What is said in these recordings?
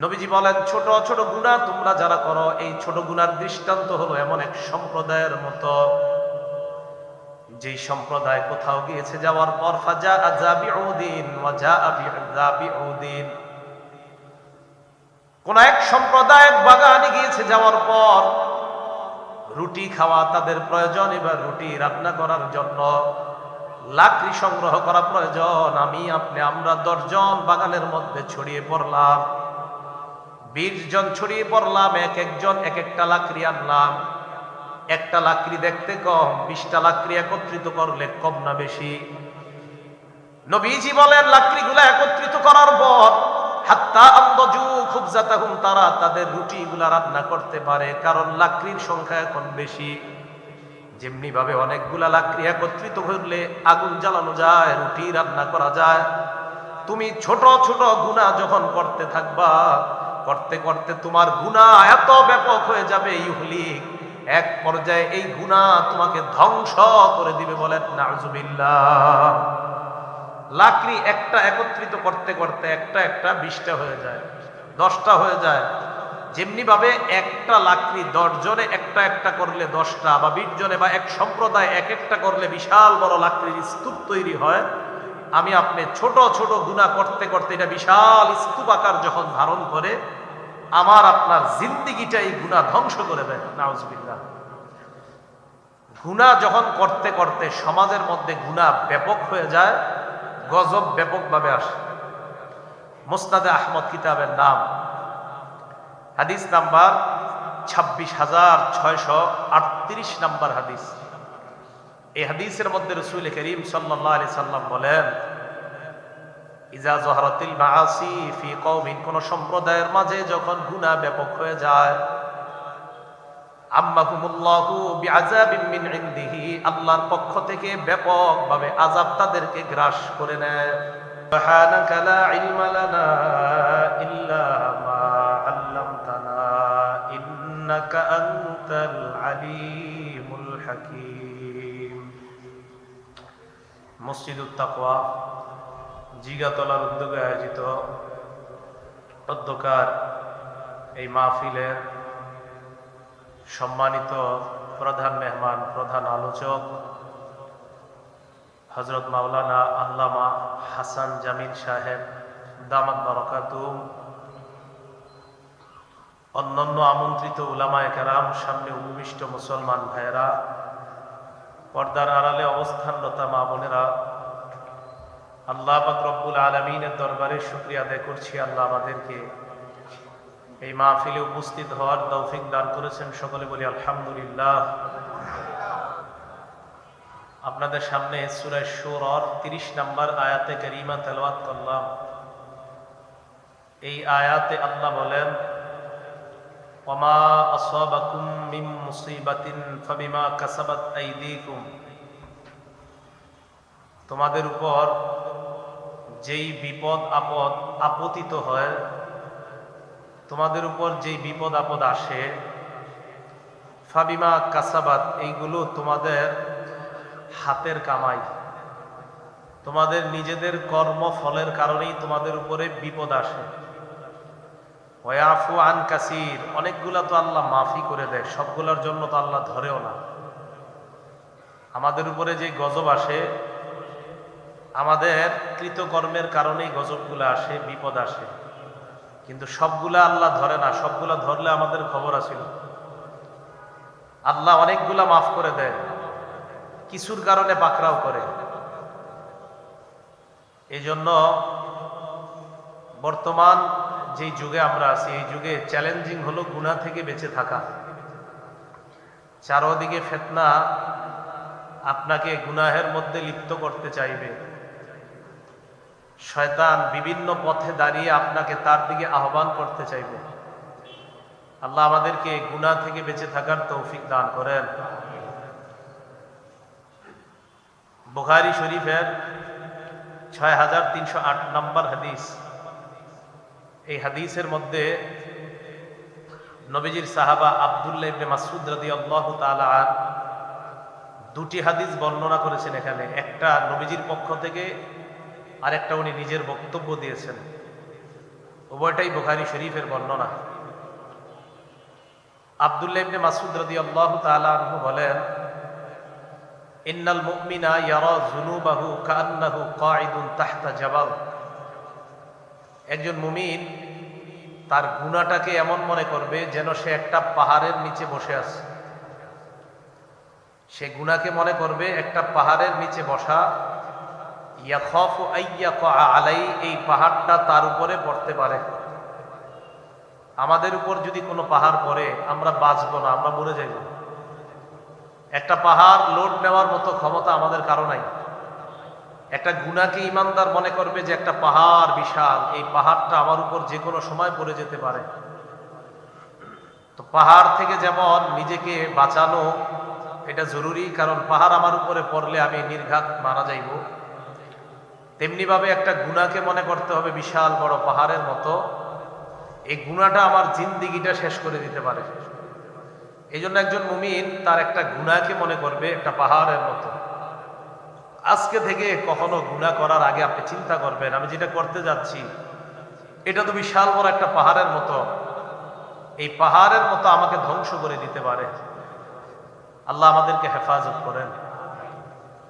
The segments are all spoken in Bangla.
নবীজি বলেন, ছোট ছোট গুনাহ তোমরা যারা করো, এই ছোট গুনার দৃষ্টান্ত হলো এমন এক সম্প্রদায়ের মতো, যেই সম্প্রদায় কোথাও গিয়েছে যাওয়ার পর ফাজা আযাবিউদ্দিন ওয়া জাআ বিযাবিউদ্দিন, কোন এক সম্প্রদায় বাগানে গিয়েছে যাওয়ার পর রুটি খাওয়া তাদের প্রয়োজন, এবার রুটি রান্না করার জন্য লাকড়ি সংগ্রহ করা প্রয়োজন। আমরা 10 জন বাগানের মধ্যে ছড়িয়ে পড়লাম, 20 জন ছড়িয়ে পড়লাম, এক একজন এক একটা লাকড়ি আনলাম। একটা লাকড়ি দেখতে কম, 20টা লাকড়ি একত্রিত করলে কম না বেশি? নবীজি বলেন, লাকড়িগুলা একত্রিত করার পর হাত্তা আনদাজু খুবজাতাহুম, তারা তাদের রুটিগুলা রান্না করতে পারে, কারণ লাকড়ির সংখ্যা এখন বেশি। যেমনি ভাবে অনেকগুলা লাকড়ি একত্রিত করলে আগুন জ্বালানো যায়, রুটি রান্না করা যায়, তুমি ছোট ছোট গুনাহ যখন করতে থাকবা, করতে করতে তোমার গুনাহ এত ব্যাপক হয়ে যাবে, ইউহলিক, এক পর্যায়ে এই গুনাহ তোমাকে ধ্বংস করে দিবে। বলেন নাউজুবিল্লাহ। লাকড়ি একটা একত্রিত করতে করতে একটা একটা 20টা হয়ে যায়, 10টা হয়ে যায়। যেমনি ভাবে একটা লাকড়ি 10 জনে একটা একটা করলে 10টা, বা 20 জনে বা এক সম্প্রদায় এক একটা করলে বিশাল বড় লাকড়ির স্তূপ তৈরি হয়। আপনি ছোট ছোট গুনাহ করতে করতে এটা বিশাল স্তূপ আকার যখন ধারণ করে, আপনার জিন্দেগিটা এই গুনাহ ধ্বংস করে দেয়। নাউজুবিল্লাহ। গুনাহ যখন করতে করতে সমাজের মধ্যে গুনাহ ব্যাপক হয়ে যায়, গজব ব্যাপকভাবে আসে। মুসনাদে আহমদ কিতাবের নাম, হাদিস নাম্বার 26,638 নাম্বার হাদিস। এই হাদিসের মধ্যে রাসূল করিম সাল্লাল্লাহু আলাইহি সাল্লাম বলেন, ইজা যহরাতিল মাআসি ফি কওমিন, কোন সম্প্রদায়ের মাঝে যখন গুনাহ ব্যাপক হয়ে যায়, আম্মাহুমুল্লাহু বিআযাবিন মিন ইনদিহি, আল্লাহর পক্ষ থেকে ব্যাপকভাবে আযাব তাদেরকে গ্রাস করে নেয়। সুবহানাকা লা ইলমা লানা ইল্লা মা আল্লামতানা ইন্নাকা আনতাল আলিমুল হাকীম। মসজিদুত তাকওয়া জিগাতলার উদ্যোগে আয়োজিত অধ্যকার এই মাহফিলের সম্মানিত প্রধান মেহমান, প্রধান আলোচক হযরত মাওলানা আল্লামা হাসান জামিল সাহেব দামাত বারাকাতুহুম, অন্যান্য আমন্ত্রিত উলামায়ে কেরাম, সামনে উপবিষ্ট মুসলমান ভাইয়েরা, পর্দার আড়ালে অবস্থানরত মা বোনেরা, আল্লাহ পাক রব্বুল আলামিনের দরবারে শুকরিয়া আদায় করছি, আল্লাহ আমাদেরকে এই মাহফিলে উপস্থিত হওয়ার তৌফিক দান করেছেন। সকলে বলি আলহামদুলিল্লাহ। আপনাদের সামনে সূরা শুরার 30 নম্বর আয়াতে কারিমা তেলাওয়াত করলাম। এই আয়াতে আল্লাহ বলেন, ওয়ামা আসাবাকুম মিন মুসিবাতিন ফাবিমা কাসাবাত আইদিকুম, তোমাদের উপর যেই বিপদ আপদ আপতিত হয়, তোমাদের উপর যেই বিপদ আপদ আসে, ফাবিমা কাসাবাত, এইগুলো তোমাদের হাতের কামাই, তোমাদের নিজেদের কর্মফলের কারণেই তোমাদের উপরে বিপদ আসে। ওয়াফু আন কাসির, অনেকগুলা তো আল্লাহ মাফি করে দেয়, সবগুলোর জন্য তো আল্লাহ ধরেও না। আমাদের উপরে যে গজব আসে, আমাদের কৃতকর্মের কারণেই গজবগুলো আসে, বিপদ আসে, কিন্তু সবগুলা আল্লাহ ধরে না। সবগুলা ধরলে আমাদের খবর আছিল। আল্লাহ অনেকগুলা মাফ করে দেয়, কিছুর কারণে পাকড়াও করে। এই জন্য বর্তমান যে যুগে আমরা আছি, এই যুগে চ্যালেঞ্জিং হলো গুনাহ থেকে বেঁচে থাকা। চারদিকে ফিতনা আপনাকে গুনাহের মধ্যে লিপ্ত করতে চাইবে। শয়তান বিভিন্ন পথে দাঁড়িয়ে আপনাকে তার দিকে আহ্বান করতে চাইবে। আল্লাহ আমাদেরকে গুনাহ থেকে বেঁচে থাকার তৌফিক দান করেন। বুখারী শরীফের 6308 নম্বর হাদিস। এই হাদিসের মধ্যে নবীজির সাহাবা আব্দুল্লাহ ইবনে মাসউদ রাদিয়াল্লাহু তাআলা দুটি হাদিস বর্ণনা করেছেন এখানে। একটা নবীজির পক্ষ থেকে, আর একটা উনি নিজের বক্তব্য দিয়েছেন। উভয়টাই বুখারী শরীফের বর্ণনা। আব্দুল্লাহ ইবনে মাসউদ রাদিয়াল্লাহু তাআলা আনহু বলেন, ইন্নাল মুমিনা ইয়ারা যুনুবাহু কাআন্নাহু কাঈদুন তাহতা জাবাল। একজন মুমিন তার গুনাহটাকে এমন মনে করবে যেন সে একটা পাহাড়ের নিচে বসে আছে। সে গুনাহকে মনে করবে একটা পাহাড়ের নিচে বসা। ইয়াখাফু আইয়াকা আলাই, এই পাহাড়টা তার উপরে পড়তে পারে। আমাদের উপর যদি কোনো পাহাড় পড়ে আমরা বাঁচবো না, আমরা মরে যাইব। একটা পাহাড় লোড নেওয়ার মতো ক্ষমতা আমাদের কারো নাই। একটা গুনাহকে ইমানদার মনে করবে যে একটা পাহাড় বিশাল, এই পাহাড়টা আমার উপর যে কোনো সময় পড়ে যেতে পারে। তো পাহাড় থেকে যেমন নিজেকে বাঁচানো এটা জরুরি, কারণ পাহাড় আমার উপরে পড়লে আমি নির্ঘাত মারা যাইব। তেমনি ভাবে একটা গুনাহকে মনে করতে হবে বিশাল বড় পাহাড়ের মতো। এই গুনাহটা আমার জিন্দেগিটা শেষ করে দিতে পারে। এই জন্য একজন মুমিন তার একটা গুনাহকে মনে করবে একটা পাহাড়ের মতো। আজকে থেকে কখনো গুনাহ করার আগে আপনি চিন্তা করবেন, আমি যেটা করতে যাচ্ছি এটা তো বিশাল বড় একটা পাহাড়ের মতো। এই পাহাড়ের মতো আমাকে ধ্বংস করে দিতে পারে। আল্লাহ আমাদেরকে হেফাজত করেন।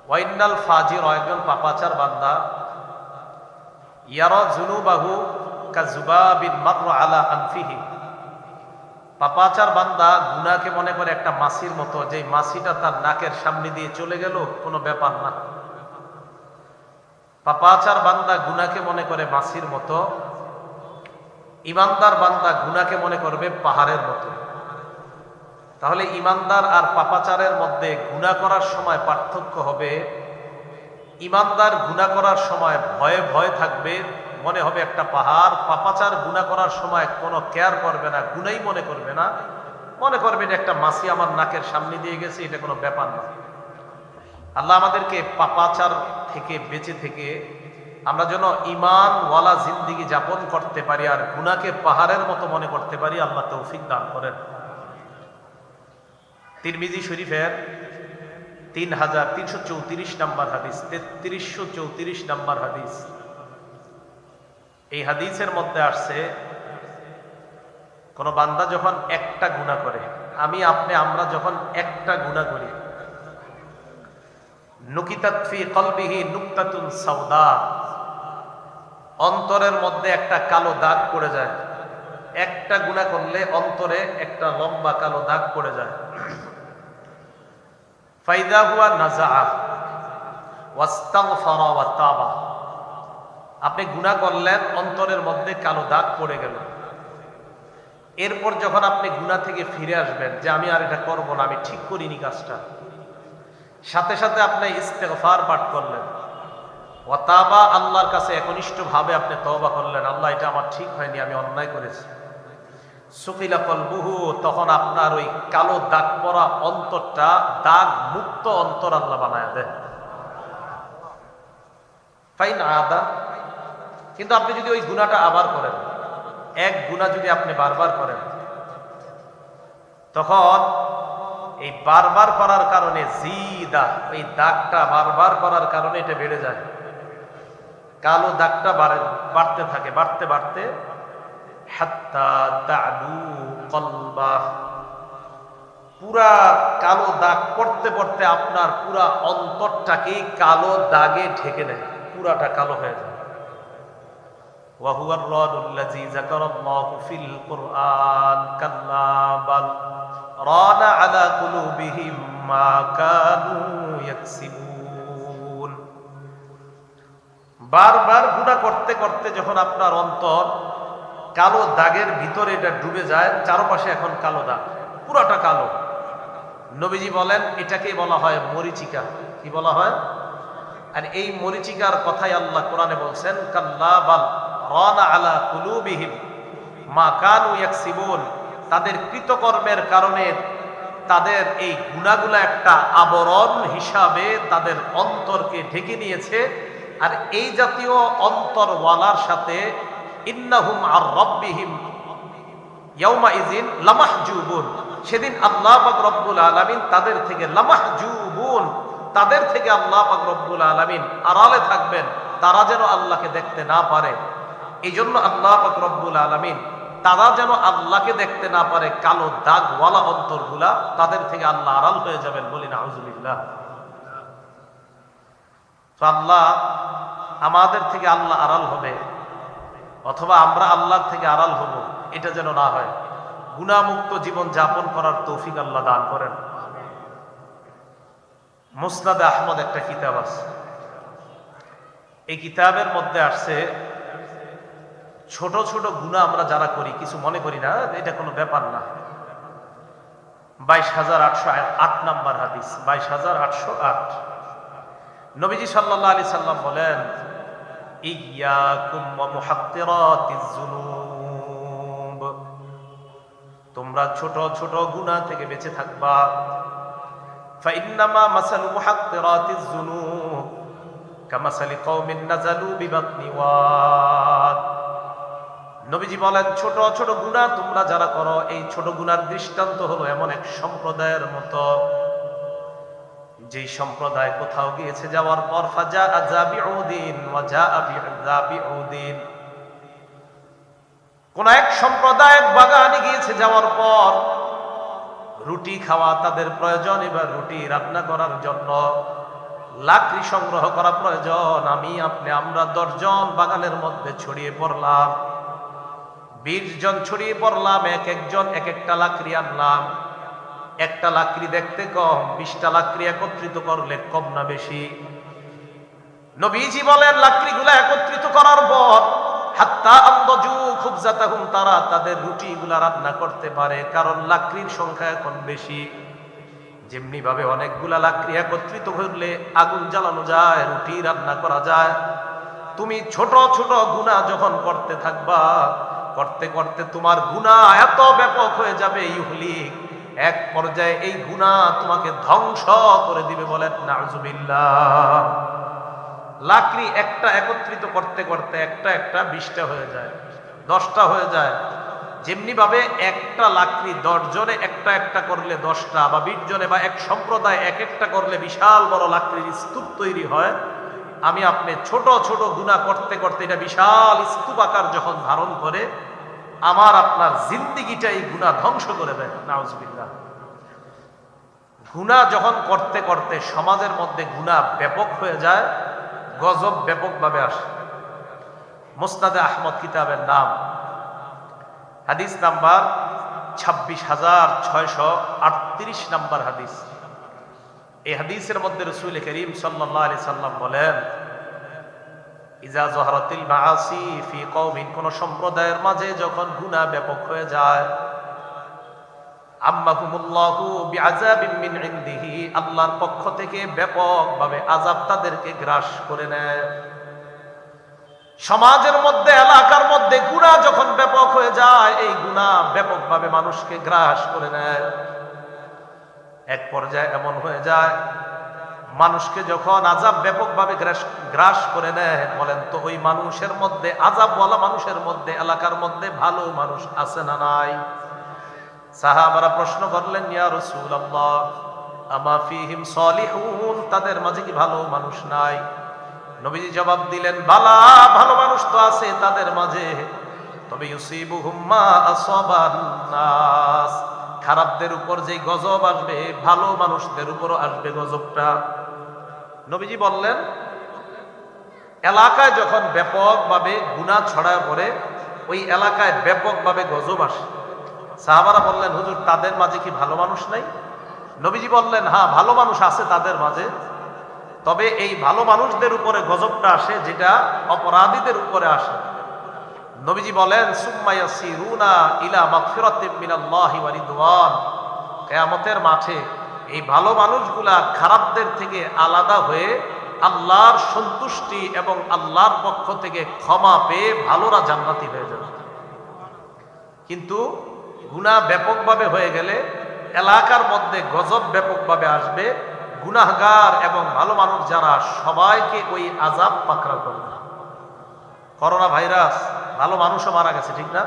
ওয়াইনাল ফাজির, একজন পাপাচার বান্দা, ইয়ারা যুনুবাহু কাযুবাবিন মাররা আলা আনফিহি। পাপাচার বান্দা গুনাহকে মনে করে একটা মাছির মতো, যে মাছিটা তার নাকের সামনে দিয়ে চলে গেল কোনো ব্যাপার না। পাপাচার বান্দা গুনাহকে মনে করে মাছির মতো। ইমানদার বান্দা গুনাহকে মনে করবে পাহাড়ের মতো। তাহলে ইমানদার আর পাপাচারের মধ্যে গুনাহ করার সময় পার্থক্য হবে, ইমানদার গুনাহ করার সময় ভয়ে ভয়ে থাকবে, মনে হবে একটা পাহাড়। পাপাচার গুনাহ করার সময় কোনো কেয়ার করবে না, গুনাহই মনে করবে না, মনে করবে এটা একটা মাছি আমার নাকের সামনে দিয়ে গেছে, এটা কোনো ব্যাপার না। আল্লাহ আমাদেরকে পাপাচার থেকে বেঁচে থেকে আমরা যেন ঈমানওয়ালা জিন্দেগি যাপন করতে পারি আর গুনাহকে পাহাড়ের মতো মনে করতে পারি। আল্লাহ তৌফিক দান করেন। তিরমিজি শরীফের 3334 নম্বর হাদিস, 3334 নম্বর হাদিস। এই হাদিসের মধ্যে আসছে, কোন বান্দা যখন একটা গুনাহ করে, আমরা যখন একটা গুনাহ করি, নুকিতাত ফি কলবিহি নুকতাতুন সাওদা, অন্তরের মধ্যে একটা কালো দাগ পড়ে যায়। একটা গুনাহ করলে অন্তরে একটা লম্বা কালো দাগ পড়ে যায়। ফাইদা হুয়া নাযাআ ওয়াস্তাগফারা ওয়া তাবা। আপনি গুনাহ করলেন, অন্তরের মধ্যে কালো দাগ পড়ে গেল। এরপর যখন আপনি গুনাহ থেকে ফিরে আসবেন যে আমি আর এটা করব না, আমি ঠিক করিনি কাজটা, সাথে সাথে আপনি ইস্তেগফার পাঠ করলেন, ওয়া তাবা, আল্লাহর কাছে একনিষ্ঠভাবে আপনি তওবা করলেন, আল্লাহ এটা আমার ঠিক হয়নি, আমি অন্যায় করেছি। সুকিলা কলবুহু, তখন আপনার ওই কালো দাগ পড়া অন্তরটা দাগ মুক্ত অন্তর আল্লাহ বানায় দেয়। ফাইন আদা, কিন্তু আপনি যদি ওই গুনাহটা আবার করেন, এক গুনাহ যদি আপনি বারবার করেন, তখন এই বারবার করার কারণে জিদা, ওই দাগটা বারবার করার কারণে এটা বেড়ে যায়। কালো দাগটা বাড়তে থাকে, বাড়তে বাড়তে হাত্তা তা'লু কলবাহ, পুরা কালো দাগ পড়তে পড়তে আপনার পুরা অন্তরটাকে কালো দাগে ঢেকে নেয়, পুরাটা কালো হয়ে যায়। ওয়া হুয়ার রাদুল্লাযী যাকারাল্লাহু ফিল কুরআন কাল্লা বাল রানা আলা কুলুবিহিম মা কানু ইয়াকসিবুন। বারবার গুনাহ করতে করতে যখন আপনার অন্তর কালো দাগের ভিতরে এটা ডুবে যায়, চারপাশে এখন কালো দাগ, পুরাটা কালো। নবীজি বলেন এটাকে বলা হয় মরিচিকা। কি বলা হয়? আর এই মরিচিকার কথাই আল্লাহ কোরআনে বলছেন, কাল্লা বাল রানা আলা কুলুবিহিম মা কানু ইয়াকসিবুন। তাদের কৃতকর্মের কারণে তাদের এই গুনাহগুলা একটা আবরণ হিসাবে তাদের অন্তরকে ঢেকে নিয়েছে। আর এই জাতীয় অন্তরওয়ালার সাথে ইন্নাহুম আর রাব্বিহিম ইয়াউমা ইযিন লামাহজুবুন, সেদিন আল্লাহ পাক রব্বুল আলামিন তাদের থেকে লামাহজুবুন, তাদের থেকে আল্লাহ পাক রব্বুল আলামিন আড়ালে থাকবেন, তারা যেন আল্লাহকে দেখতে না পারে। এই জন্য আল্লাহ পাক রব্বুল আলামিন তারা যেন আল্লাহকে দেখতে না পারে, কালো দাগওয়ালা অন্তরগুলা, তাদের থেকে আল্লাহ আড়াল হয়ে যাবেন, বলি নাউজুবিল্লাহ। তো আল্লাহ আমাদের থেকে আল্লাহ আড়াল হবে অথবা আমরা আল্লাহর থেকে আড়াল হব, এটা যেন না হয়। গুনাহমুক্ত জীবন যাপন করার তৌফিক আল্লাহ দান করেন। মুসনাদে আহমদ একটা কিতাব আছে, এই কিতাবের মধ্যে আসছে ছোট ছোট গুনাহ আমরা যারা করি, কিছু মনে করি না, এটা কোনো ব্যাপার না। 22,808 নাম্বার হাদিস, 22,808। নবীজি সাল্লাল্লাহু আলাইহি সাল্লাম বলেন, ইয়্যাকুম ওয়া মুহাক্কিরাতিজ যুনুব, তোমরা ছোট ছোট গুনাহ থেকে বেঁচে থাকবা। ফাইন্নামা মাসালু মুহাক্কিরাতিজ যুনুব কামাসালি কওমিন নাযালু বিবাতনি ওয়াদ। নবীজি বলেন, ছোট ছোট গুনাহ তোমরা যারা করো, এই ছোট গুনার দৃষ্টান্ত হলো এমন এক সম্প্রদায়ের মতো, যেই সম্প্রদায় কোথাও গিয়েছে যাওয়ার পর ফাজা আযাবিউদ্দিন ওয়া জাআ বিযাবিউদ্দিন, কোন এক সম্প্রদায় বাগানে গিয়েছে যাওয়ার পর রুটি খাওয়া তাদের প্রয়োজন, এবার রুটি রান্না করার জন্য লাকড়ি সংগ্রহ করা প্রয়োজন। আমি আপনি আমরা 10 জন বাগানের মধ্যে ছড়িয়ে পড়লাম, 20 জন ছড়িয়ে পড়লাম, এক একজন এক একটা লাকড়ি আনলাম। একটা লাকড়ি দেখতে কম, 20টা লাকড়ি একত্রিত করলে কম না বেশি? নবীজি বলেন, লাকড়িগুলা একত্রিত করার পর হাত্তা আনদাজু খুবজাতাহুম, তারা তাদের রুটিগুলা রান্না করতে পারে, কারণ লাকড়ির সংখ্যা এখন বেশি। যেমনি ভাবে অনেকগুলা লাকড়ি একত্রিত করলে আগুন জ্বালানো যায়, রুটি রান্না করা যায়, তুমি ছোট ছোট গুনাহ যখন করতে থাকবা, করতে করতে তোমার গুনাহ এত ব্যাপক হয়ে যাবে, ইউহলিক, এক পর্যায়ে এই গুনাহ তোমাকে ধ্বংস করে দিবে, বলেন নাউজুবিল্লাহ। লাকড়ি একটা একত্রিত করতে করতে একটা একটা 20টা হয়ে যায়, 10টা হয়ে যায়। যেমনি ভাবে একটা লাকড়ি 10 জনে একটা একটা করলে 10টা, বা 20 জনে বা এক সম্প্রদায় এক একটা করলে বিশাল বড় লাকড়ির স্তূপ তৈরি হয়। আমি আপনি ছোট ছোট গুনাহ করতে করতে এটা বিশাল স্তূপ আকার যখন ধারণ করে, আমার আপনার জিন্দিগিটা এই গুনাহ ধ্বংস করে দেয়, নাউজুবিল্লাহ। গুনাহ যখন করতে করতে সমাজের মধ্যে গুনাহ ব্যাপক হয়ে যায়, গজব ব্যাপকভাবে আসে। মুসনাদে আহমদ কিতাবের নাম, হাদিস নাম্বার 26,638 নাম্বার হাদিস। এই হাদিসের মধ্যে রাসূল করিম সাল্লাল্লাহু আলাইহি সাল্লাম বলেন, ইজা যহরাতিল মাআসি ফি কওমিন, কোন সম্প্রদায়ের মাঝে যখন গুনাহ ব্যাপক হয়ে যায়, আম্মাহুমুল্লাহু বিআযাবিন মিন ইনদিহি, আল্লাহর পক্ষ থেকে ব্যাপকভাবে আযাব তাদেরকে গ্রাস করে নেয়। সমাজের মধ্যে এলাকার মধ্যে গুনাহ যখন ব্যাপক হয়ে যায়, এই গুনাহ ব্যাপকভাবে মানুষকে গ্রাস করে নেয়। এক পর্যায়ে এমন হয়ে যায়, মানুষকে যখন আযাব ব্যাপকভাবে গ্রাস করে নেয়, বলেন তো ওই মানুষের মধ্যে, আযাবওয়ালা মানুষের মধ্যে, এলাকার মধ্যে ভালো মানুষ আছে না নাই? সাহাবারা প্রশ্ন করলেন, ইয়া রাসূলুল্লাহ আমা ফীহিম সালিহুন, তাদের মাঝে কি ভালো মানুষ নাই? নবীজি জবাব দিলেন, বালা, ভালো মানুষ তো আছে তাদের মাঝে, তবে ইউসিবুহুম মা আসাবান নাস, খারাপদের উপর যেই গজব আসবে, ভালো মানুষদের উপরও আসবে গজবটা। নবীজি বললেন, এলাকায় যখন ব্যাপকভাবে গুনাহ ছড়ায় পড়ে, ওই এলাকায় ব্যাপকভাবে গজব আসে। সাহাবারা বললেন, হুজুর তাদের মাঝে কি ভালো মানুষ নাই? নবীজি বললেন, হ্যাঁ ভালো মানুষ আছে তাদের মাঝে, তবে এই ভালো মানুষদের উপরে গজবটা আসে যেটা অপরাধীদের উপরে আসে। নবীজি বলেন, সুম্মা ইয়াসিরুনা ইলা মাগফিরাতিন মিনাল্লাহি ওয়া রিদওয়ান, কিয়ামতের মাঠে এই ভালো মানুষগুলা খারাপদের থেকে আলাদা হয়ে আল্লাহর সন্তুষ্টি এবং আল্লাহর পক্ষ থেকে ক্ষমা পেয়ে ভালোরা জান্নাতি হয়ে যাবে। কিন্তু গুনাহ ব্যাপকভাবে হয়ে গেলে এলাকার মধ্যে গজব ব্যাপকভাবে আসবে, গুনাহগার এবং ভালো মানুষ যারা সবাইকে ওই আযাব পাকড়াও করবে। করোনা ভাইরাস, ভালো মানুষও মারা গেছে, ঠিক না?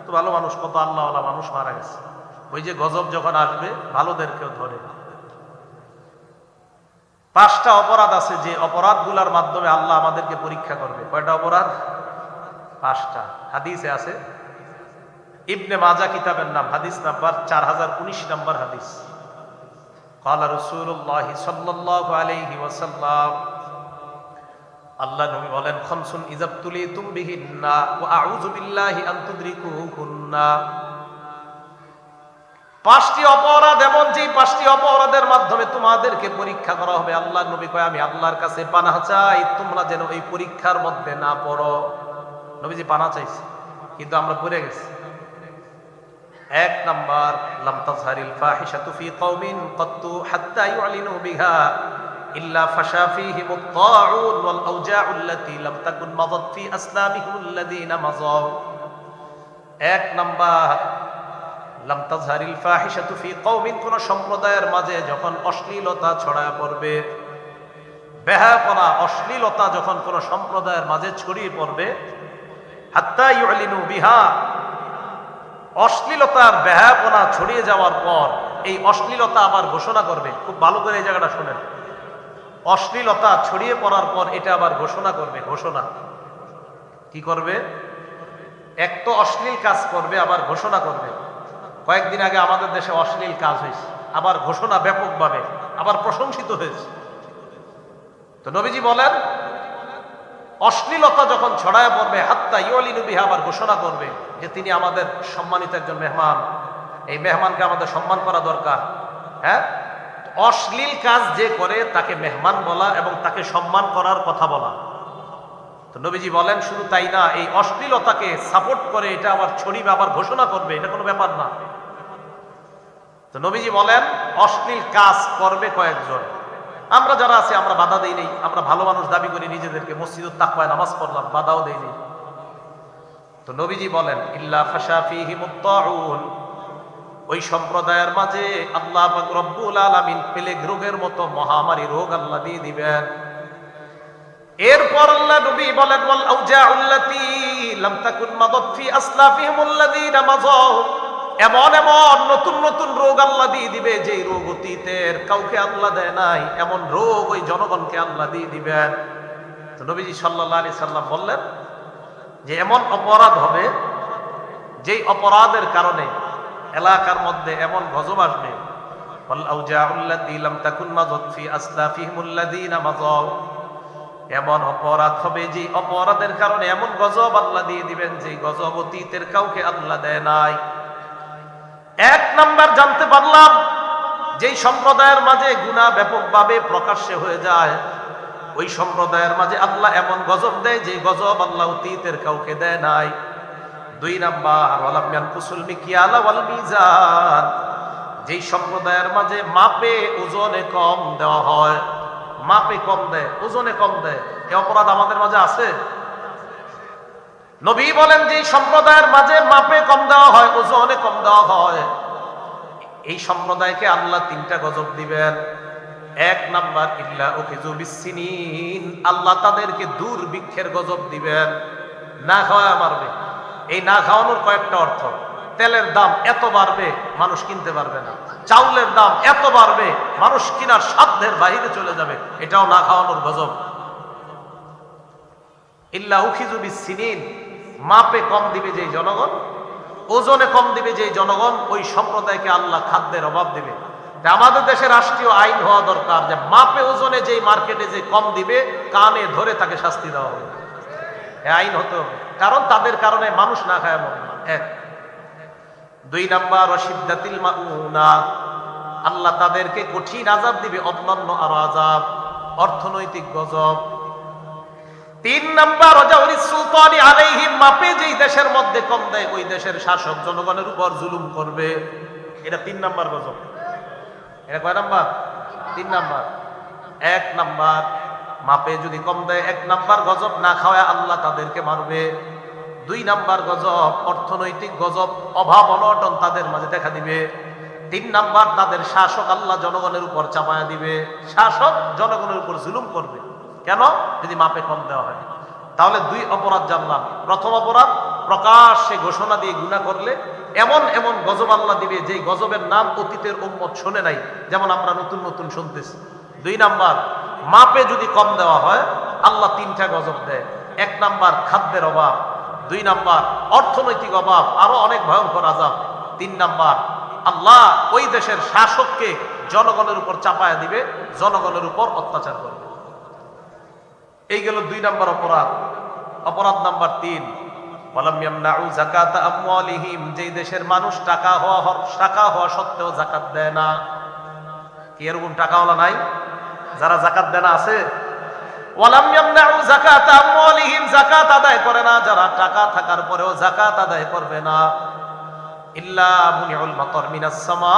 তো ভালো মানুষ, কত আল্লাহওয়ালা মানুষ মারা গেছে। ওই যে গজব যখন আসবে, ভালোদেরকেও ধরে। 5টা অপরাধ আছে যে অপরাধগুলোর মাধ্যমে আল্লাহ আমাদেরকে পরীক্ষা করবে। কয়টা অপরাধ? 5টা হাদিসে আছে। ইবনে মাজা কিতাবের নাম, হাদিস নাম্বার 4019 নম্বর হাদিস। ক্বালা রাসূলুল্লাহ সাল্লাল্লাহু আলাইহি ওয়াসাল্লাম, আল্লাহ নবী বলেন, খামসুন ইযাবতুলিতুম বিহিন্না ওয়া আউযু বিল্লাহি আন তুদরিকুহুন্না। 5টি অপরাধ এমন, যে 5টি অপরাধের মাধ্যমে তোমাদেরকে পরীক্ষা করা হবে। আল্লাহ নবী কয়, আমি আল্লাহর কাছে পানাহ চাই তোমরা যেন এই পরীক্ষার মধ্যে না পড়ো। নবীজি পানাহ চাইছে, কিন্তু আমরা পড়ে গেছি। 1 নাম্বার, লাম তাজহারিল ফাহিশাতু ফি কওমিন ক্বাত্তু হাত্তা ইউলিনু বিহা ইল্লা ফাশা ফীহিমুত তাউন ওয়াল আওজাউ আল্লাতী লাম তাকুন মাদাত ফি আসলামিহিমুল্লাযীনা মাযাউ। 1 নাম্বার, লাম তাজহারিল ফাহিশাতু ফি কওমিন, কোন সম্প্রদায়ের মাঝে যখন অশ্লীলতা ছড়ায় পড়বে, বেহায়াপনা অশ্লীলতা যখন কোন সম্প্রদায়ের মাঝে ছড়িয়ে পড়বে, হাত্তা ইউলিনু বিহা, অশ্লীলতার বেহায়াপনা ছড়িয়ে যাওয়ার পর এই অশ্লীলতা আবার ঘোষণা করবে। খুব ভালো করে এই জায়গাটা শোনেন, অশ্লীলতা ছড়িয়ে পড়ার পর এটা আবার ঘোষণা করবে। ঘোষণা কি করবে? এক তো অশ্লীল কাজ করবে, আবার ঘোষণা করবে। কয়েকদিন আগে আমাদের দেশে অশ্লীল কাজ হয়েছে, আবার ঘোষণা ব্যাপকভাবে, আবার প্রশংসিত হয়েছে। তো নবীজি বলেন, অশ্লীলতা যখন ছড়ায় পড়বে, হাত্তা ইউলিনু বিহা, আবার ঘোষণা করবে যে তিনি আমাদের সম্মানিত একজন মেহমান, এই মেহমানকে আমাদের সম্মান করা দরকার। হ্যাঁ, অশ্লীল কাজ যে করে তাকে মেহমান বলা এবং তাকে সম্মান করার কথা বলা। তো নবীজি বলেন, শুধু তাই না, এই অশ্লীলতাকে সাপোর্ট করে এটা আবার ছড়িয়ে আবার ঘোষণা করবে, এটা কোনো ব্যাপার না। তো নবীজি বলেন, অশ্লীল কাজ করবে কয়েকজন। আমরা যারা আছি আমরা বাধা দেই নেই, আমরা ভালো মানুষ দাবি করি নিজেদেরকে, মসজিদুত তাকওয়ায় নামাজ পড়লাম, বাধাও দেই নেই। তো নবীজি বলেন, ইল্লা ফাশা ফীহিমুত তাউন, ওই সম্প্রদায়ের মাঝে আল্লাহ পাক রব্বুল আলামিন প্লেগ রোগের মতো মহামারী রোগ আল্লাহ দিয়ে দিবেন। এরপর আল্লাহ নবী বলেন, ওয়াল আওজাউল্লাতী লাম তাকুন মাদাত ফি আসলাফিহিমুল্লাযীনা মাযাউ, এমন এমন নতুন নতুন রোগ আল্লাহ দিয়ে দিবে, যে রোগ অতীতের কাউকে আল্লাহ দেয় নাই, এমন রোগ ওই জনগণকে আল্লাহ দিয়ে দিবেন। তো নবীজি সাল্লাল্লাহু আলাইহি সাল্লাম বললেন যে এমন অপরাধ হবে, যেই অপরাধের কারণে এলাকার মধ্যে এমন গজব আসবে, ওয়াল আওজাউল্লাতী লাম তাকুন মাদাত ফি আসলাফিহিমুল্লাযীনা মাযাউ, এমন অপরাধ হবে যে অপরাধের কারণে এমন গজব আল্লাহ দিয়ে দিবেন, যে গজব অতীতের কাউকে আল্লাহ দেয় নাই। 1 নাম্বার জানতে পারলাম, যেই সম্প্রদায়ের মাঝে গুনাহ ব্যাপকভাবে প্রকাশ্যে হয়ে যায়, ওই সম্প্রদায়ের মাঝে আল্লাহ এমন গজব দেয়, যে গজব আল্লাহ অতীতের কাউকে দেয় নাই। 2 নাম্বার, ওয়ালাম ইয়ানকুসুল মিকিয়ালা ওয়াল মিজান, যেই সম্প্রদায়ের মাঝে মাপে ওজনে কম দেওয়া হয়, মাপে কম দেয়, ওজনে কম দেয়, এই অপরাধ আমাদের মাঝে আছে? নবী বলেন, যে সম্প্রদায়ের মাঝে মাপে কম দেওয়া হয়, ওজনে কম দেওয়া হয়, এই সম্প্রদায়কে আল্লাহ 3টা গজব দিবেন। 1 নাম্বার, ইল্লা উখিযু বিসসিনিন, আল্লাহ তাদেরকে দুর্ভিক্ষের গজব দিবেন, না খাওয়া মারবে। এই না খাওয়ানোর কয়েকটা অর্থ। তেলের দাম এত বাড়বে মানুষ কিনতে পারবে না, চাউলের দাম এত বাড়বে মানুষ কিনার সাধ্যের বাইরে চলে যাবে, এটাও না খাওয়ানোর গজব। ইল্লা উখিযু বিসসিনিন, মাপে কম দিবে যেই জনগণ, ওজনে কম দিবে যেই জনগণ, ওই সম্প্রদায়কে আল্লাহ খাদ্যের অভাব দিবে। আমাদের দেশে রাষ্ট্রীয় আইন হওয়া দরকার, যে মাপে ওজনে যেই মার্কেটে যে কম দিবে, কানে ধরে তাকে শাস্তি দেওয়া হবে। এই আইন হতে হবে, কারণ তাদের কারণে মানুষ না খায় মরে না। 1। 2 নাম্বার, ওয়াশিদ্দাতিল মাউনা, আল্লাহ তাদেরকে কঠিন আযাব দিবে, অন্যান্য আরো আযাব, অর্থনৈতিক গজব। 3 নাম্বার, ওয়াজাউরিস সুলতানি আলাইহিম, মাপে যেই দেশের মধ্যে কম দেয়, ওই দেশের শাসক জনগণের উপর জুলুম করবে, এটা 3 নাম্বার গজব। এটা কয় নাম্বার? 3 নাম্বার। 1 নাম্বার, মাপে যদি কম দেয়, 1 নাম্বার গজব, না খাওয়ায় আল্লাহ তাদেরকে মারবে। 2 নাম্বার গজব, অর্থনৈতিক গজব, অভাব অনটন তাদের মাঝে দেখা দিবে। 3 নাম্বার, তাদের শাসক আল্লাহ জনগণের উপর চাপায়া দিবে, শাসক জনগণের উপর জুলুম করবে। কেন? যদি মাপে কম দেওয়া হয়। তাহলে 2 অপরাধ জানলাম। প্রথম অপরাধ, প্রকাশ্যে ঘোষণা দিয়ে গুনাহ করলে এমন এমন গজব আল্লাহ দিবে, যে গজবের নাম অতীতের উম্মত শোনে নাই, যেমন আমরা নতুন নতুন শুনতেছি। 2 নাম্বার, মাপে যদি কম দেওয়া হয় আল্লাহ 3টা গজব দেয়। 1 নাম্বার, খাদ্যের অভাব। 2 নাম্বার অর্থনৈতিক অভাব, আরো অনেক ভয়ঙ্কর আযাব। 3 নাম্বার আল্লাহ ওই দেশের শাসককে জনগণের উপর চাপায়া দিবে, জনগণের উপর অত্যাচার করবে। এই গেল 2 নাম্বার অপরাধ। অপরাধ নাম্বার 3, ওয়ালাম ইয়ামনাউ যাকাতা আমওয়ালিহিম, যেই দেশের মানুষ টাকা হওয়া সত্ত্বেও যাকাত দেয় না। কি এরকম টাকাওয়ালা নাই যারা যাকাত দেয় না? আছে। ওয়ালাম ইয়ামনাউ যাকাতা আমওয়ালিহিম, যাকাত আদায় করে না যারা, টাকা থাকার পরেও যাকাত আদায় করবে না। ইল্লা মুনিউল মাতার মিনাস সামা,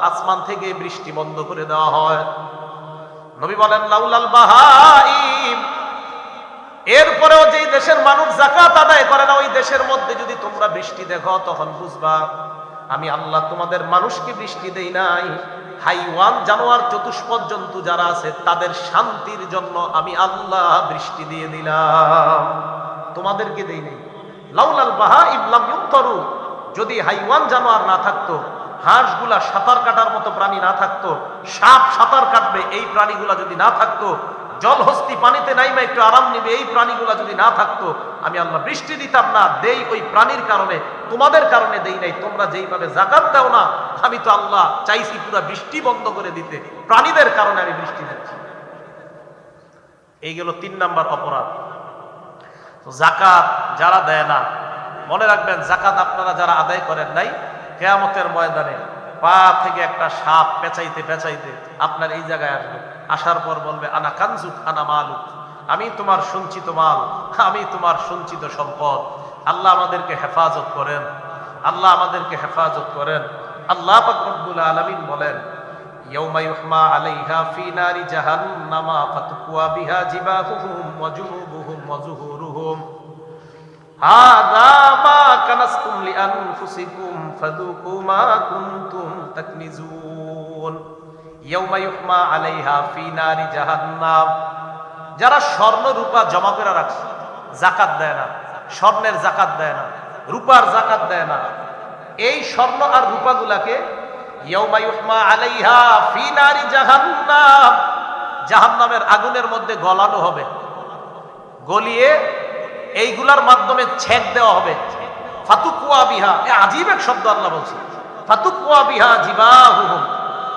আসমান থেকে বৃষ্টি বন্ধ করে দেওয়া হয়। নবী বলেন লাউলাল বাহাইম, এরপরেও যেই দেশের মানুষ যাকাত আদায় করে না, ওই দেশের মধ্যে যদি তোমরা বৃষ্টি দেখো তখন বুঝবা আমি আল্লাহ তোমাদের মানুষকে বৃষ্টি দেই নাই, হাইওয়ান জানোয়ার চতুষ্পদ জন্তু যারা আছে তাদের শান্তির জন্য আমি আল্লাহ বৃষ্টি দিয়ে দিলাম, তোমাদেরকে দেই নাই। লাউলাল বাহাইম লাম ইউতরু, যদি হাইওয়ান জানোয়ার না থাকতো, হাঁসগুলা সাঁতার কাটার মতো প্রাণী না থাকতো, সাপ সাঁতার কাটবে এই প্রাণীগুলা যদি না থাকতো, জলহস্তি পানিতে নাইমা একটু আরাম নিবে এই প্রাণীগুলা যদি না থাকতো, আমি আল্লাহ বৃষ্টি দিতাম না। দেই ওই প্রাণীর কারণে, তোমাদের কারণে দেই নাই। তোমরা যেইভাবে যাকাত দাও না, আমি তো আল্লাহ চাইছি পুরো বৃষ্টি বন্ধ করে দিতে, প্রাণীদের কারণে আমি বৃষ্টি দিচ্ছি। এই গেল 3 নাম্বার অপরাধ। যাকাত যারা দেয় না, মনে রাখবেন যাকাত আপনারা যারা আদায় করেন নাই, কিয়ামতের ময়দানে পা থেকে একটা সাপ পেঁচাইতে পেঁচাইতে আপনার এই জায়গায় আসবে। আসার পর বলবে আনা কানজুক আনা মালুক, আমি তোমার সঞ্চিত মাল, আমি তোমার সঞ্চিত সম্পদ। আল্লাহ আমাদেরকে হেফাজত করেন, আল্লাহ আমাদেরকে হেফাজত করেন। আল্লাহ পাক রব্বুল আলামিন বলেন ইয়াউমা ইউহমা আলাইহা ফি নারি জাহান্নামা ফাতুকওয়া বিহা জিবাহুহুম ওয়া জুনুবুহুম ওয়া যুহুরুহুম হাযা মা কানাসতুম লিআনফুসিকুম ফাযুকু মা কুনতুম তাকনিজুন। ইয়াউমা ইউহমা আলাইহা ফি নারি জাহান্নাম, যারা স্বর্ণ রূপা জমা করে রাখছে, যাকাত দেয় না, স্বর্ণের যাকাত দেয় না, রূপার যাকাত দেয় না, এই স্বর্ণ আর রূপাগুলাকে ইয়াউমা ইউহমা আলাইহা ফি নারি জাহান্নাম, জাহান্নামের আগুনের মধ্যে গলানো হবে, গলিয়ে এইগুলার মাধ্যমে ছেক দেওয়া হবে। ফাতুকুয়া বিহা, আজীব এক শব্দ আল্লাহ বলছে, ফাতুকুয়া বিহা জিবাহুহুম,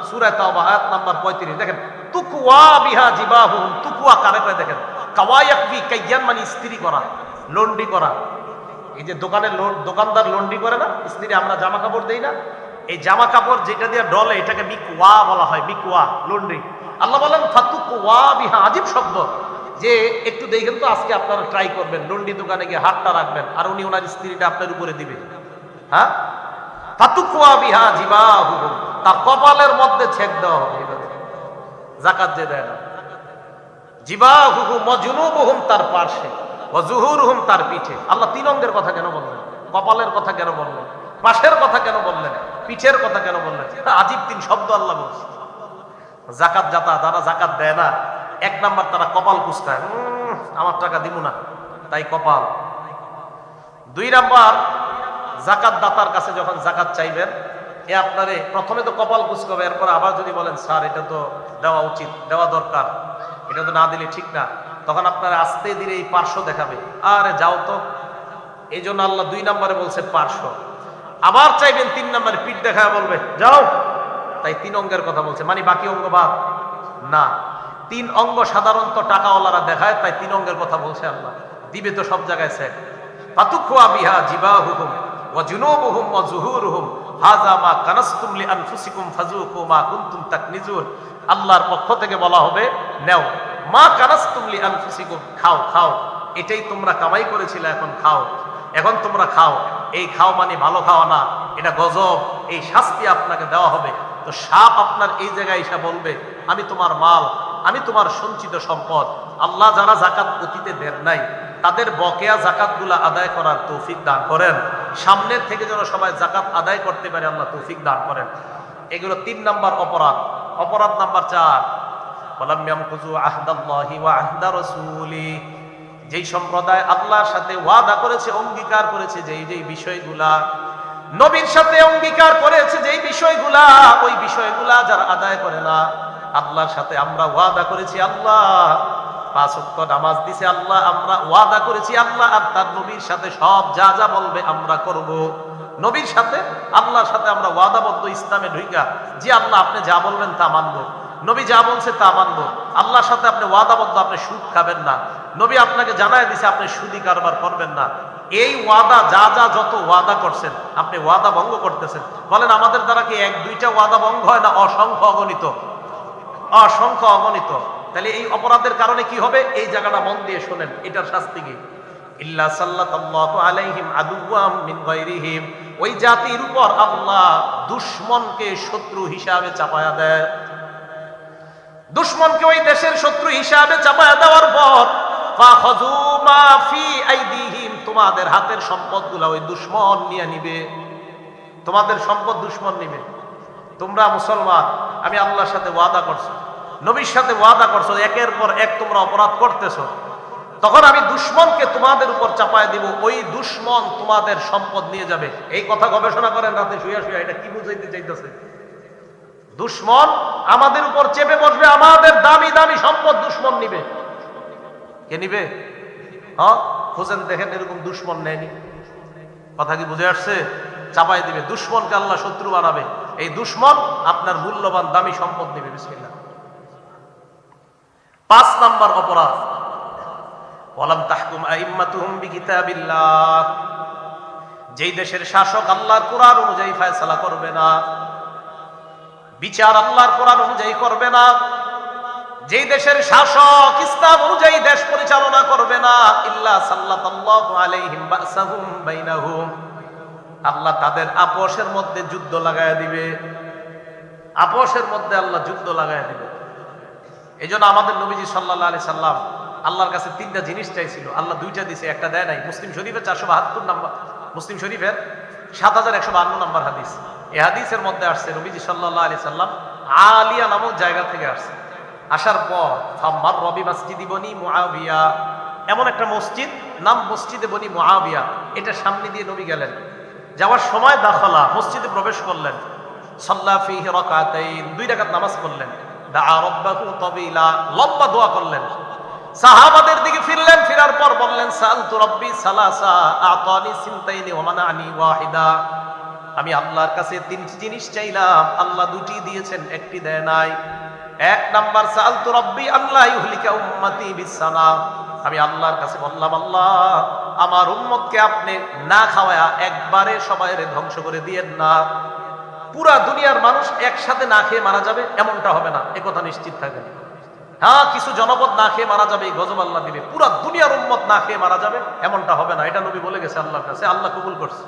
সূরা তাওবা আয়াত নাম্বার 35। দেখেন তুকুয়া বিহা জিবাহুহুম, তুকুয়া কারে কয় দেখেন, কাওয়ায়াকবি কাইয়ান মানে ইস্ত্রি করা, লন্ডি করা। এই যে দোকানদার লন্ডি করে না, ইস্ত্রি আমরা জামা কাপড় দেই না, এই জামা কাপড় যেটা দিয়ে ডলে এটাকে মিকওয়া বলা হয়, মিকওয়া লন্ডি। আল্লাহ বলেন ফাতুকুয়া বিহা, আজীব শব্দ। যে একটু দেখেন তো, আজকে আপনারা ট্রাই করবেন, লন্ডি দোকানে গিয়ে হাতটা রাখবেন আর উনি ওনার স্ত্রীটা আপনার উপরে দিবে। হ্যাঁ, ফাতুকুয়া বিহা জিবাহুহুম, তার কপালের মধ্যে ছেদ দেওয়া হবে। যাকাত যে দেয় না, জিবাহুহুম ওয়া জুনুবুহুম, তার পার্শ্বে, ওয়া যুহুরুহুম, তার পিঠে। আল্লাহ 3 অঙ্গের কথা কেন বললেন? কপালের কথা কেন বললেন? পাশের কথা কেন বললেন? পিঠের কথা কেন বললেন? আজীব 3 শব্দ আল্লাহ বলছে। যাকাত যারা যাকাত দেয় না, 1 নাম্বার তারা কপাল কুঁচকায়, আমার টাকা দিব না, তাই কপাল। 2 নাম্বার যাকাত দাতার কাছে যখন যাকাত চাইবেন, এ আপনারে প্রথমে তো কপাল কুঁচকাবে, এরপর আবার যদি বলেন স্যার এটা তো দেওয়া উচিত, দেওয়া দরকার, এটা তো না দিলে ঠিক না, তখন আপনারা আস্তে ধীরে এই পার্শ্ব দেখাবে, আরে যাও তো। এই জন্য আল্লাহ 2 নাম্বারে বলছে পার্শ্ব। আবার চাইবেন 3 নাম্বারে পিঠ দেখায় বলবে যাও, তাই 3 অঙ্গের কথা বলছে, মানে বাকি অঙ্গ বাদ না। 3 অঙ্গ সাধারণত টাকাওয়ালারা দেখায়, তাই 3 অঙ্গের কথা বলছে আল্লাহ। দিবে তো সব জায়গায় সে। ফাতুকুয়া বিহা জিবাহুহুম ওয়া জুনুবুহুম ওয়া যুহুরুহুম হাযা মা কানাসতুম লিআনফুসিকুম ফাযুকু মা কুনতুম তাকনিজুন। আল্লাহর পক্ষ থেকে বলা হবে নাও, মা কানাসতুম লিআনফুসিকুম, খাও খাও, এটাই তোমরা কামাই করেছিলে, এখন খাও, এখন তোমরা খাও। এই খাও মানে ভালো খাওয়া না, এটা গজব, এই শাস্তি আপনাকে দেওয়া হবে। তো সাপ আপনার এই জায়গায় এসে বলবে আমি তোমার মাল, আমি তোমার সঞ্চিত সম্পদ। আল্লাহ যারা যাকাত অতীতে দেন নাই, তাদের বকেয়া জাকাতগুলা আদায় করার তৌফিক দান করেন। সামনের থেকে যেন সবাই যাকাত আদায় করতে পারে, আল্লাহ তৌফিক দান করেন। এগুলো 3 নাম্বার অপরাধ। অপরাধ নাম্বার 4, ওয়ালাম ইয়ামকুযু আহদাল্লাহি ওয়া আহদা রাসূলি, যেই সম্প্রদায় আল্লাহর সাথে ওয়াদা করেছে, অঙ্গীকার করেছে, যেই বিষয়গুলা নবীর সাথে অঙ্গীকার করেছে, যেই বিষয়গুলা, ওই বিষয়গুলা যারা আদায় করে না, আল্লাহর সাথে আমরা ওয়াদা করেছি আল্লাহ পাঁচ ওয়াক্ত নামাজ দিছে, আল্লাহ আমরা ওয়াদা করেছি আল্লাহ আর তার নবীর সাথে সব যা যা বলবে আমরা করব। নবীর সাথে আল্লাহর সাথে আমরা ওয়াদাবদ্ধ ইসলামে ঢুকা, যে আল্লাহ আপনি যা বলবেন তা মানবো, নবী যা বলছে তা মানবো। আল্লাহর সাথে আপনি ওয়াদাবদ্ধ, আপনি সুদ খাবেন না, নবী আপনাকে জানায় দিছে আপনি সুদি কারবার করবেন না। এই ওয়াদা যা যা যত ওয়াদা করছেন আপনি ওয়াদা ভঙ্গ করতেছেন। বলেন আমাদের দ্বারা কি এক দুইটা ওয়াদা ভঙ্গ হয় না? অসংখ্য অগণিত, অসংখ্য অগণিত। তাহলে এই অপরাধের কারণে কি হবে? এই জায়গাটা মন দিয়ে শোনেন, এটার শাস্তি কি? ইল্লা সাল্লাল্লাহু আলাইহিম আদুওয়াম মিন গায়রিহিম, ওই জাতির উপর আল্লাহ দুশমনকে শত্রু হিসাবে চাপায়া দেয়। দুশমনকে ওই দেশের শত্রু হিসাবে চাপায়া দেওয়ার পর ফাখাযু মা ফি আইদিহিম, তোমাদের হাতের সম্পদগুলো ওই দুশমন নিয়ে নিবে। তোমাদের সম্পদ দুশমন নিবে। তোমরা মুসলমান, আমি আল্লাহর সাথে ওয়াদা করছো, নবীর সাথে ওয়াদা করছো, একের পর এক তোমরা অপরাধ করতেছো, তখন আমি দুশমনকে তোমাদের উপর চাপায় দিব, ওই দুশমন তোমাদের সম্পদ নিয়ে যাবে। এই কথা গবেষণা করেন রাতে শুয়ে শুয়ে, এটা কি বুঝাইতে চাইতেছে? দুশমন আমাদের উপর চেপে বসবে, আমাদের দামি দামি সম্পদ দুশমন নিবে। কে নিবে? হ্যাঁ, খোঁজেন দেখেন, এরকম দুশমন নেয়নি। কথা কি বুঝে আসছে? চাপাই দিবে, দুশমনকে আল্লাহ শত্রু বানাবে, এই দুশমন আপনার মূল্যবান দামি সম্পদ নিবে। বিসমিল্লাহ। 5 নাম্বার অপরাধ, ওয়ালাম তাহকুম আইম্মাতুহুম বিকিতাবিল্লাহ, যেই দেশের শাসক আল্লাহর কোরআন অনুযায়ী ফয়সালা করবে না, বিচার আল্লাহর কোরআন অনুযায়ী করবে না, যেই দেশের শাসক ইসলাম অনুযায়ী দেশ পরিচালনা করবে না, ইল্লা সাল্লাল্লাহু আলাইহিম বাসাহুম বাইনাহুম, আল্লাহ তাদের আপোষের মধ্যে যুদ্ধ লাগায়া দিবে। আপোষের মধ্যে আল্লাহ যুদ্ধ লাগায়া দিবে। এই জন্য আমাদের নবীজি সাল্লাল্লাহু আলাইহি সাল্লাম আল্লাহর কাছে 3টা জিনিস চাইছিল, আল্লাহ 2টা দিছে, একটা দেয় নাই। মুসলিম শরীফের 472 নাম্বার, মুসলিম শরীফের 7152 নাম্বার হাদিস। এই হাদিসের মধ্যে আসছে নবীজি সাল্লাল্লাহু আলাইহি সাল্লাম আলিয়া নামক জায়গা থেকে আসছে। আসার পর ফাম্মার রবি মসজিদি বনি মুআবিয়া, এমন একটা মসজিদ নাম মসজিদে বনি মুআবিয়া, এটা সামনে দিয়ে নবী গেলেন। যাওয়ার সময় দাখালা, মসজিদে প্রবেশ করলেন, সাল্লা ফীহি রাকাতাইন, 2 রাকাত নামাজ পড়লেন, দাআ রাব্বাহু তাবিলা, লম্বা দোয়া করলেন। সাহাবাদের দিকে ফিরলেন, ফিরার পর বললেন সাআলতু রাব্বি সালাসা আতানি সিনতাইনি ওয়া মানানি ওয়াহিদা, আমি আল্লাহর কাছে 3টি জিনিস চাইলাম, আল্লাহ 2টি দিয়েছেন, 1টি দেয় নাই। 1 নাম্বার সাআলতু রাব্বি আল্লাহ ইউহলিকা উম্মতি বিসানা, আমি আল্লাহর কাছে বললাম আল্লাহ আমার উম্মতকে আপনি না খাওয়ায়া একবারে সবাইরে ধ্বংস করে দিয়েন না। পুরা দুনিয়ার মানুষ একসাথে না খেয়ে মারা যাবে এমনটা হবে না, একথা নিশ্চিত থাকেন। হ্যাঁ, কিছু জনপদ না খেয়ে মারা যাবে, এই গজব আল্লাহ দিবে। পুরা দুনিয়ার উম্মত না খেয়ে মারা যাবে এমনটা হবে না, এটা নবী বলে গেছে আল্লাহর কাছে, আল্লাহ কবুল করছে।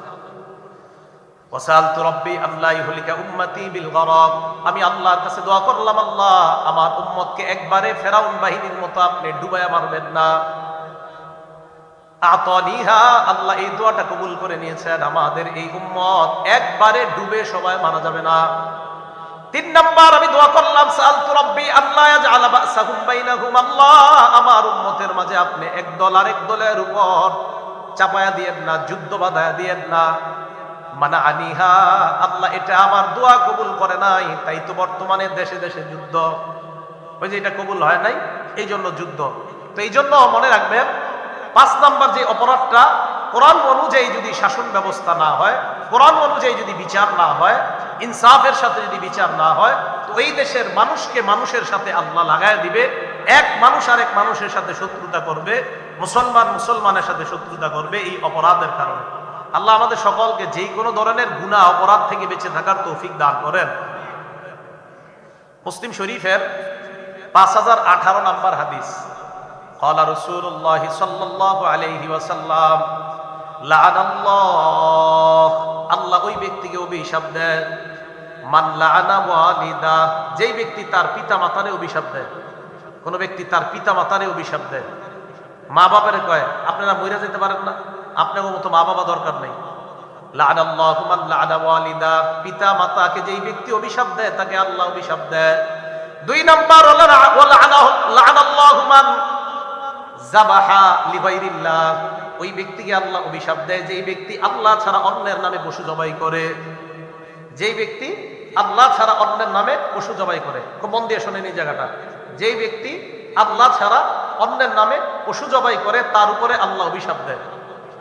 ওয়াসালতু রাব্বি আল্লাহ ইউহলিকা উম্মতি বিল গরাক, আমি আল্লাহর কাছে দোয়া করলাম আল্লাহ আমার উম্মতকে একবারে ফেরাউন বাহিনীর মতো আপনি ডুবায়া মারবেন না। আতানিহা, আল্লাহ এই দোয়াটা কবুল করে নিয়েছেন, আমাদের এই উম্মত একবারে ডুবে সবাই মারা যাবে না। 3 নাম্বার আমি দোয়া করলাম সাআলতু রাব্বি আল্লাহ ইয়াজআলা বাসাহুম বাইনাহুম, আল্লাহ আমার উম্মতের মাঝে আপনি এক দল আরেক দলের উপর চাপায়া দিয়েন না, যুদ্ধ বাঁধায়া দিয়েন না। মানা আনিহা, আল্লাহ এটা আমার দোয়া কবুল করে নাই, তাই তো বর্তমানে দেশে দেশে যুদ্ধ। ওই যে এটা কবুল হয় নাই, এই জন্য যুদ্ধ। তো এই জন্য মনে রাখবেন 5 নাম্বার যে অপরাধটা, কোরআন অনুযায়ী যদি শাসন ব্যবস্থা না হয়, কোরআন অনুযায়ী যদি বিচার না হয়, ইনসাফের সাথে যদি বিচার না হয়, তো এই দেশের মানুষকে মানুষের সাথে আল্লাহ লাগায় দিবে। এক মানুষ আরেক মানুষের সাথে শত্রুতা করবে, মুসলমান মুসলমানের সাথে শত্রুতা করবে এই অপরাধের কারণে। আল্লাহ আমাদের সকলকে যেই কোনো ধরনের গুনাহ অপরাধ থেকে বেঁচে থাকার তৌফিক দান করেন। মুসলিম শরীফের 5018 নাম্বার হাদিস, قال رسول الله صلى الله عليه وسلم لعن الله, আল্লাহ ওই ব্যক্তিকে অভিশাপ দেয়, মান লাআনা ওয়ালিদা, যেই ব্যক্তি তার পিতা মাতারে অভিশাপ দেয়। কোন ব্যক্তি তার পিতা মাতারে অভিশাপ দেয়, মা বাবারে কয় আপনারা মইরা যেতে পারেন না, আপনার মতো মা বাবা দরকার নেই। লাআনাল্লাহু মান লাআনা ওয়ালিদা, পিতা মাতাকে যেই ব্যক্তি অভিশাপ দেয় তাকে আল্লাহ অভিশাপ দেয়। 2 নাম্বার লাআনাল্লাহু মান যাবাহা লিগাইরিল্লাহ, ওই ব্যক্তিকে আল্লাহ অভিশাপ দেয় যেই ব্যক্তি আল্লাহ ছাড়া অন্যের নামে পশু জবাই করে। যেই ব্যক্তি আল্লাহ ছাড়া অন্যের নামে পশু জবাই করে, খুব মন দিয়ে শোনেন এই জায়গাটা, যেই ব্যক্তি আল্লাহ ছাড়া অন্যের নামে পশু জবাই করে তার উপরে আল্লাহ অভিশাপ দেয়।